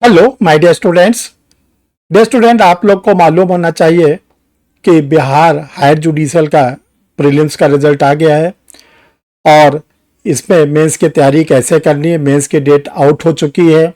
Hello my dear student, आप लोग को मालूम होना चाहिए कि बिहार हायर जुडिशल का प्रीलिम्स का रिजल्ट आ गया है और इसमें मेंस की तैयारी कैसे करनी है। मेंस की डेट आउट हो चुकी है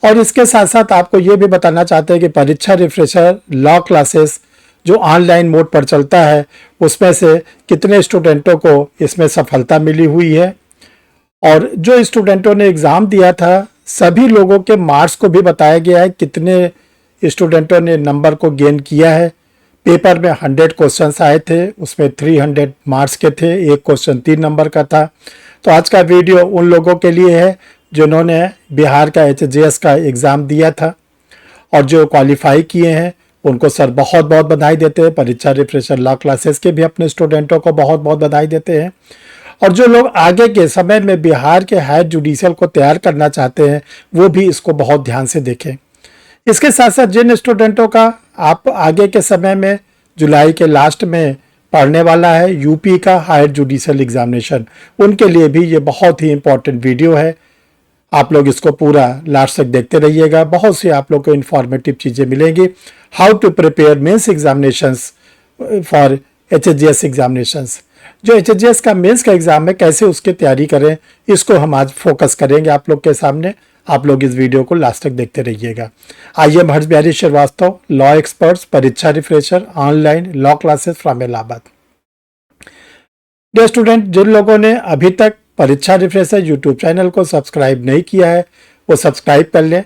और इसके साथ साथ आपको ये भी बताना चाहते हैं कि परीक्षा रिफ्रेशर लॉ क्लासेस जो ऑनलाइन मोड पर चलता है उसमें से कितने स्टूडेंटों को इसमें सफलता मिली हुई है और जो स्टूडेंटों ने एग्ज़ाम दिया था सभी लोगों के मार्क्स को भी बताया गया है, कितने स्टूडेंटों ने नंबर को गेन किया है। पेपर में 100 क्वेश्चंस आए थे, उसमें 300 मार्क्स के थे, एक क्वेश्चन 3 नंबर का था। तो आज का वीडियो उन लोगों के लिए है जिन्होंने बिहार का HJS का एग्ज़ाम दिया था और जो क्वालिफाई किए हैं उनको सर बहुत बहुत बधाई देते हैं। परीक्षा रिफ्रेशर लॉ क्लासेस के भी अपने स्टूडेंटों को बहुत बहुत बधाई देते हैं और जो लोग आगे के समय में बिहार के हायर जुडिशल को तैयार करना चाहते हैं वो भी इसको बहुत ध्यान से देखें। इसके साथ साथ जिन स्टूडेंटों का आप आगे के समय में जुलाई के लास्ट में पढ़ने वाला है यूपी का हायर जुडिशल एग्जामिनेशन, उनके लिए भी ये बहुत ही इंपॉर्टेंट वीडियो है। आप लोग इसको पूरा लास्ट तक देखते रहिएगा, बहुत सी आप लोग को इन्फॉर्मेटिव चीज़ें मिलेंगी। How to prepare mains examinations for HJS examinations. जो HJS का मेंस का एग्जाम है कैसे उसकी तैयारी करें, इसको हम आज फोकस करेंगे आप लोग के सामने। आप लोग इस वीडियो को लास्ट तक देखते रहिएगा। I am Harsh Bihari Srivastava, law experts, Pariksha refresher, online law classes from Allahabad. Dear student, जिन लोगों ने अभी तक परीक्षा रिफ्रेशर यूट्यूब चैनल को सब्सक्राइब नहीं किया है वो सब्सक्राइब कर लें।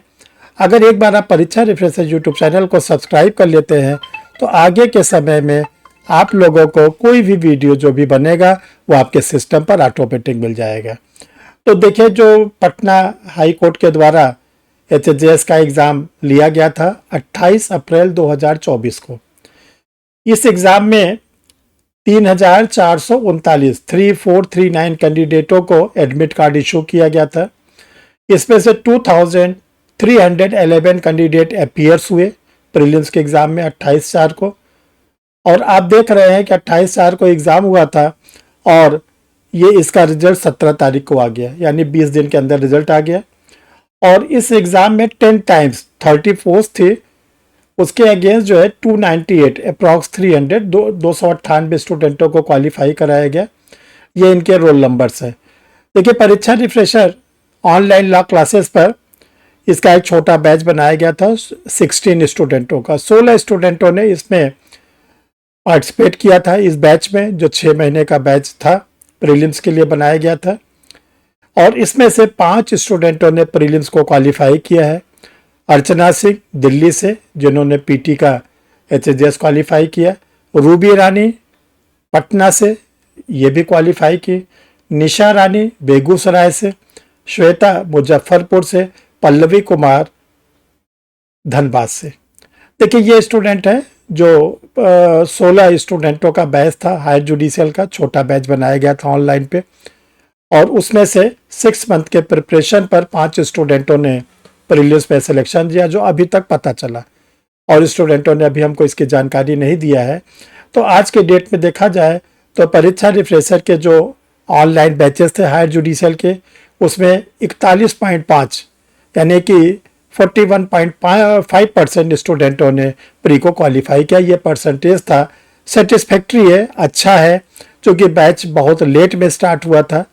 अगर एक बार आप परीक्षा रिफ्रेशर यूट्यूब चैनल को सब्सक्राइब कर लेते हैं तो आगे के समय में आप लोगों को कोई भी वीडियो जो भी बनेगा वो आपके सिस्टम पर ऑटोमेटिक मिल जाएगा। तो देखिए, जो पटना हाई कोर्ट के द्वारा HJS का एग्ज़ाम लिया गया था 28 अप्रैल 2024 को। इस एग्ज़ाम में 3439 कैंडिडेटों को एडमिट कार्ड इशू किया गया था। इसमें से 2311 कैंडिडेट अपीयर्स हुए प्रीलिम्स के एग्ज़ाम में 28/4 को। और आप देख रहे हैं कि 28/4 को एग्ज़ाम हुआ था और ये इसका रिजल्ट 17 तारीख को आ गया, यानी 20 दिन के अंदर रिजल्ट आ गया। और इस एग्ज़ाम में 10 टाइम्स 34 थे, उसके अगेंस्ट जो है 298 अप्रॉक्स 300 298 स्टूडेंटों को क्वालिफाई कराया गया। ये इनके रोल नंबर्स है। देखिए, परीक्षा रिफ्रेशर ऑनलाइन लॉ क्लासेस पर इसका एक छोटा बैच बनाया गया था 16 स्टूडेंटों का। 16 स्टूडेंटों ने इसमें पार्टिसिपेट किया था इस बैच में, जो 6 महीने का बैच था, प्रीलिम्स के लिए बनाया गया था। और इसमें से 5 स्टूडेंटों ने प्रीलिम्स को क्वालिफाई किया है। अर्चना सिंह दिल्ली से, जिन्होंने PT का HJS क्वालिफाई किया। रूबी रानी पटना से, ये भी क्वालिफाई की। निशा रानी बेगूसराय से, श्वेता मुजफ्फरपुर से, पल्लवी कुमार धनबाद से। देखिए, ये स्टूडेंट है जो 16 स्टूडेंटों का बैच था हायर जुडिशल का, छोटा बैच बनाया गया था ऑनलाइन पे। और उसमें से 6 मंथ के प्रिपरेशन पर 5 स्टूडेंटों ने प्रीलिम्स पे सिलेक्शन दिया, जो अभी तक पता चला। और स्टूडेंटों ने अभी हमको इसकी जानकारी नहीं दिया है। तो आज के डेट में देखा जाए तो परीक्षा रिफ्रेशर के जो ऑनलाइन बैचेस थे हायर जुडिशल के, उसमें 41.5 यानी कि 41.5% स्टूडेंटों ने प्री को क्वालिफाई किया। ये परसेंटेज था, सेटिस्फैक्ट्री है, अच्छा है, क्योंकि बैच बहुत लेट में स्टार्ट हुआ था।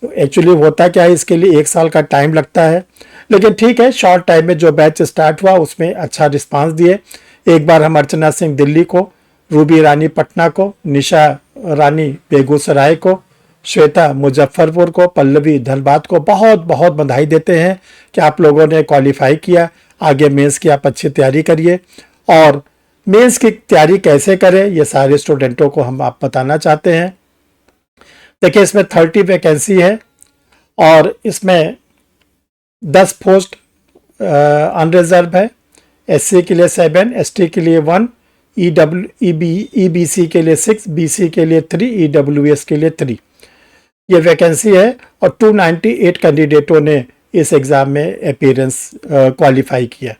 एक्चुअली होता क्या है, इसके लिए 1 साल का टाइम लगता है, लेकिन ठीक है, शॉर्ट टाइम में जो बैच स्टार्ट हुआ उसमें अच्छा रिस्पांस दिए। एक बार हम अर्चना सिंह दिल्ली को, रूबी रानी पटना को, निशा रानी बेगूसराय को, श्वेता मुजफ्फरपुर को, पल्लवी धनबाद को बहुत बहुत बधाई देते हैं कि आप लोगों ने क्वालिफाई किया। आगे मेंस की आप अच्छी तैयारी करिए। और मेंस की तैयारी कैसे करें ये सारे स्टूडेंटों को हम आप बताना चाहते हैं। देखिए, इसमें 30 वैकेंसी है और इसमें 10 पोस्ट अनरिजर्व है। SC के लिए 7, ST के लिए 1, EBC के लिए 6, BC के लिए 3, EWS के लिए 3 ये वैकेंसी है। और 298 कैंडिडेटों ने इस एग्ज़ाम में अपीयरेंस क्वालिफाई किया।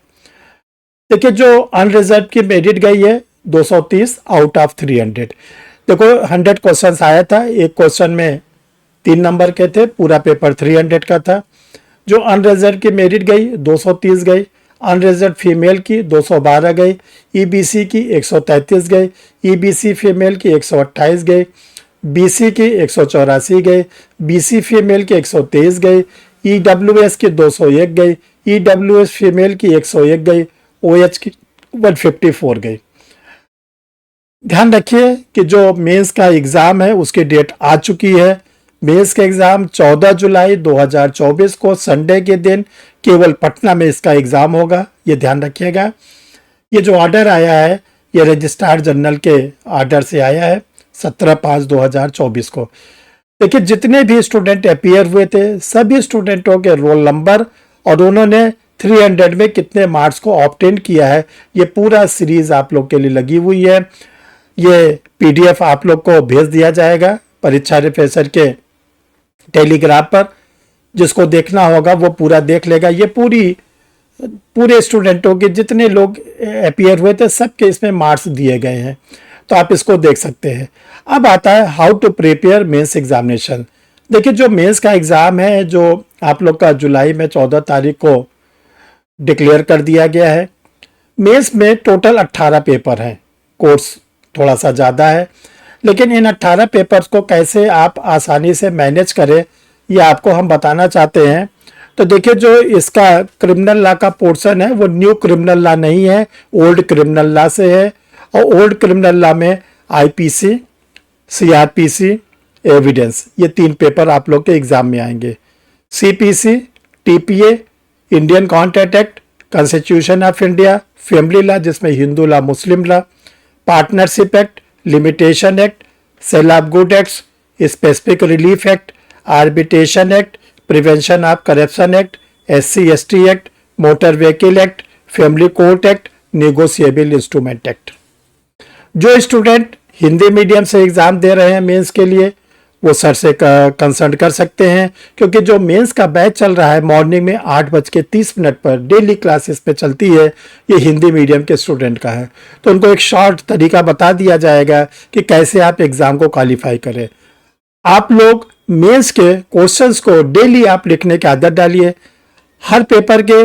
देखिए, जो अनरिजर्व की मेरिट गई है 230 आउट ऑफ 300। देखो, 100 क्वेश्चन आया था, एक क्वेश्चन में 3 नंबर के थे, पूरा पेपर 300 का था। जो अनरिजर्व की मेरिट गई 230 गई। अनरिजर्व फीमेल की 212 गई, ईबीसी की 133 गई, ईबीसी फीमेल की 128 गई, बीसी की 184 गई, बीसी फीमेल की 123 गई, ईडब्ल्यूएस की 201 गई, ईडब्ल्यूएस फीमेल की 101 गई, ओएच की 154 गई। ध्यान रखिए कि जो मेंस का एग्ज़ाम है उसकी डेट आ चुकी है। मेंस का एग्ज़ाम 14 जुलाई 2024 को संडे के दिन केवल पटना में इसका एग्ज़ाम होगा, ये ध्यान रखिएगा। ये जो ऑर्डर आया है ये रजिस्ट्रार जनरल के ऑर्डर से आया है 17/5/2024 को। देखिए जितने भी स्टूडेंट अपीयर हुए थे सभी स्टूडेंटों के रोल नंबर और उन्होंने 300 में कितने मार्क्स को ऑब्टेन किया है ये पूरा सीरीज आप लोग के लिए लगी हुई है। ये पीडीएफ आप लोग को भेज दिया जाएगा परीक्षा रिफ्रेशर के टेलीग्राम पर, जिसको देखना होगा वो पूरा देख लेगा। ये पूरे स्टूडेंटों के जितने लोग अपीयर हुए थे सबके इसमें मार्क्स दिए गए हैं, तो आप इसको देख सकते हैं। अब आता है how to prepare mains examination. देखिए जो मेंस का एग्ज़ाम है जो आप लोग का जुलाई में 14 तारीख को डिक्लेयर कर दिया गया है। मेंस में टोटल 18 पेपर हैं, कोर्स थोड़ा सा ज़्यादा है, लेकिन इन 18 पेपर्स को कैसे आप आसानी से मैनेज करें ये आपको हम बताना चाहते हैं। तो देखिए जो इसका क्रिमिनल लॉ का पोर्शन है वो न्यू क्रिमिनल लॉ नहीं है, ओल्ड क्रिमिनल लॉ से है। और ओल्ड क्रिमिनल लॉ में आईपीसी, सीआरपीसी, एविडेंस, ये 3 पेपर आप लोग के एग्जाम में आएंगे। CPC, TPA, Indian contract act, constitution of India, family law जिसमें Hindu law, Muslim law, partnership act, limitation act, sale of good acts, specific relief act, arbitration act, prevention of corruption act, SC/ST act, motor vehicle act, family court act, negotiable instrument act. जो student Hindi medium से exam दे रहे हैं mains के लिए वो sir से consult कर सकते हैं, क्योंकि जो मेंस का बैच चल रहा है मॉर्निंग में 8:30 पर डेली क्लासेस पे चलती है, ये हिंदी मीडियम के स्टूडेंट का है। तो उनको एक शॉर्ट तरीका बता दिया जाएगा कि कैसे आप एग्ज़ाम को क्वालिफाई करें। आप लोग मेंस के क्वेश्चंस को डेली आप लिखने की आदत डालिए। हर पेपर के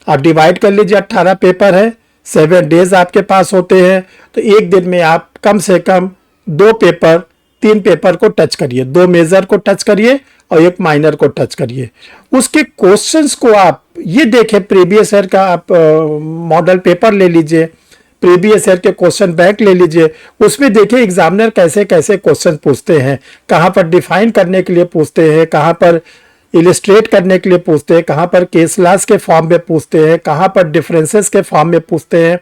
आप डिवाइड कर लीजिए, 18 पेपर है, 7 डेज आपके पास होते हैं, तो एक दिन में आप कम से कम 3 पेपर को टच करिए, 2 मेजर को टच करिए और 1 माइनर को टच करिए। उसके क्वेश्चंस को आप ये देखें, प्रीवियस ईयर का आप मॉडल पेपर ले लीजिए, प्रीवियस ईयर के क्वेश्चन बैंक ले लीजिए, उसमें देखिए एग्जामिनर कैसे कैसे क्वेश्चन पूछते हैं, कहाँ पर डिफाइन करने के लिए पूछते हैं, कहाँ पर इलिस्ट्रेट करने के लिए पूछते हैं, कहाँ पर केस लॉस के फॉर्म में पूछते हैं, कहाँ पर डिफरेंसेस के फॉर्म में पूछते हैं।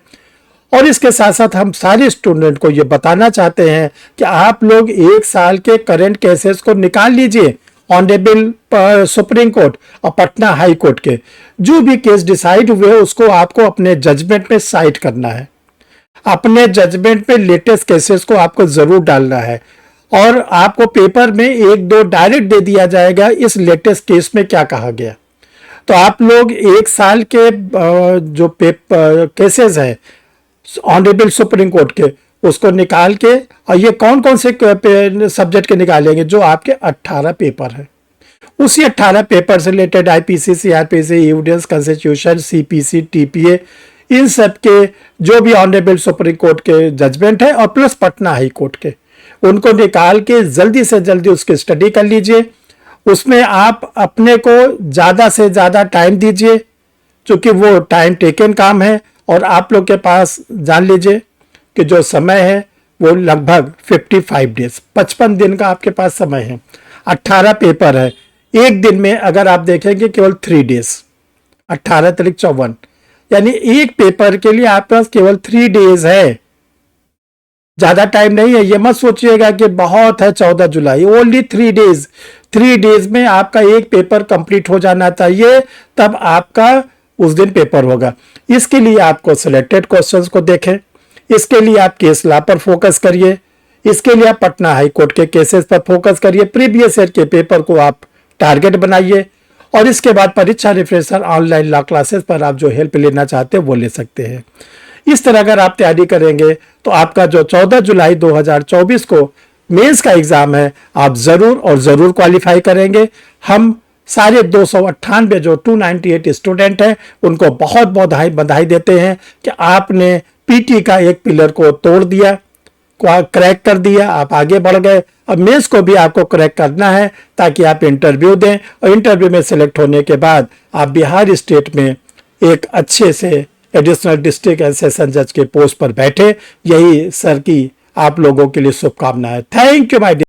और इसके साथ साथ हम सारे स्टूडेंट को ये बताना चाहते हैं कि आप लोग 1 साल के करंट केसेस को निकाल लीजिए, ऑनरेबल सुप्रीम कोर्ट और पटना हाई कोर्ट के जो भी केस डिसाइड हुए उसको आपको अपने जजमेंट में साइट करना है। अपने जजमेंट में लेटेस्ट केसेस को आपको जरूर डालना है और आपको पेपर में 1-2 डायरेक्ट दे दिया जाएगा इस लेटेस्ट केस में क्या कहा गया। तो आप लोग 1 साल के जो केसेस है ऑनरेबल सुप्रीम कोर्ट के उसको निकाल के, और ये कौन कौन से सब्जेक्ट के निकालेंगे, जो आपके 18 पेपर है, उसी 18 पेपर से related IPC, CrPC, evidence, constitution, CPC, TPA, इन सब के जो भी ऑनरेबल सुप्रीम कोर्ट के जजमेंट है और प्लस पटना हाई कोर्ट के, उनको निकाल के जल्दी से जल्दी उसकी स्टडी कर लीजिए। उसमें आप अपने को ज़्यादा से ज़्यादा टाइम दीजिए, क्योंकि वो टाइम टेकन काम है। और आप लोग के पास जान लीजिए कि जो समय है वो लगभग 55 डेज, 55 दिन का आपके पास समय है। 18 पेपर है, एक दिन में अगर आप देखेंगे केवल 3 डेज, 18 तारीख 54, यानी एक पेपर के लिए आपके पास केवल 3 डेज है, ज्यादा टाइम नहीं है। ये मत सोचिएगा कि बहुत है 14 जुलाई, ओनली 3 डेज। 3 डेज में आपका एक पेपर कंप्लीट हो जाना चाहिए, तब आपका उस दिन पेपर होगा। इसके लिए आपको सिलेक्टेड क्वेश्चंस को देखें, इसके लिए आप केस लॉ पर फोकस करिए, इसके लिए आप पटना हाई कोर्ट के केसेस पर फोकस करिए, प्रीवियस ईयर के पेपर को आप टारगेट बनाइए, और इसके बाद परीक्षा रिफ्रेशर ऑनलाइन लॉ क्लासेस पर आप जो हेल्प लेना चाहते हैं वो ले सकते हैं। इस तरह अगर आप तैयारी करेंगे तो आपका जो 14 जुलाई 2024 को मेंस का एग्जाम है आप जरूर और जरूर क्वालिफाई करेंगे। हम सारे 298 जो 298 स्टूडेंट हैं उनको बहुत बहुत बधाई देते हैं कि आपने पीटी का एक पिलर को तोड़ दिया, क्रैक कर दिया, आप आगे बढ़ गए। अब मेंस को भी आपको क्रैक करना है ताकि आप इंटरव्यू दें और इंटरव्यू में सेलेक्ट होने के बाद आप बिहार स्टेट में एक अच्छे से एडिशनल डिस्ट्रिक्ट एंड सेशन जज के पोस्ट पर बैठे। यही सर की आप लोगों के लिए शुभकामनाएं। Thank you my dear.